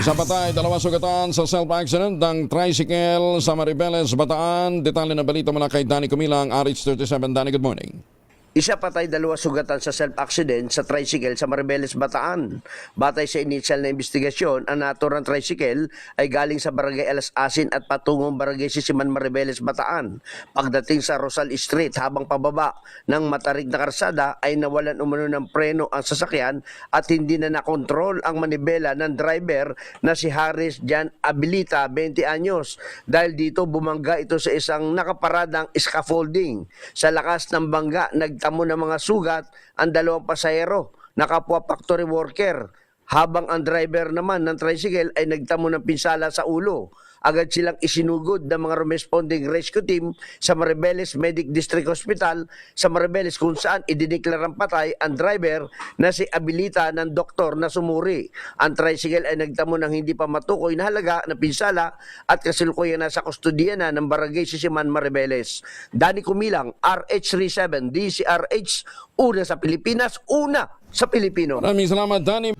Sa patay, dalawang sugatan sa self-accident ng tricycle sa Maribeles, Bataan. Detalye na balita mula kay Danny Cumilang, RH37. Danny, good morning. Isa patay, dalawa sugatan sa self-accident sa tricycle sa Maribeles, Bataan. Batay sa initial na investigasyon, ang naturang tricycle ay galing sa Barangay Alas Asin at patungong Barangay Sisiman, Maribeles, Bataan. Pagdating sa Rosal Street habang pababa ng matarig na karsada ay nawalan umano ng preno ang sasakyan at hindi na nakontrol ang manibela ng driver na si Harris Jan Abilita, 20 anyos. Dahil dito bumangga ito sa isang nakaparadang scaffolding. Sa lakas ng bangga, nagtamo ng mga sugat ang dalawang pasahero na kapwa factory worker, habang ang driver naman ng tricycle ay nagtamo ng pinsala sa ulo. Agad silang isinugod ng mga responding rescue team sa Maribeles Medic District Hospital sa Maribeles, kung saan idineklarang patay ang driver na si Abilita ng doktor na sumuri. Ang tricycle ay nagtamo ng hindi pa matukoy na halaga na pinsala at kasalukuyan na sa kustodiya na ng Barangay Sisiman, Maribeles. Danny Cumilang, RH37, DCRH, una sa Pilipinas, una sa Pilipino. Maraming salamat, Danny.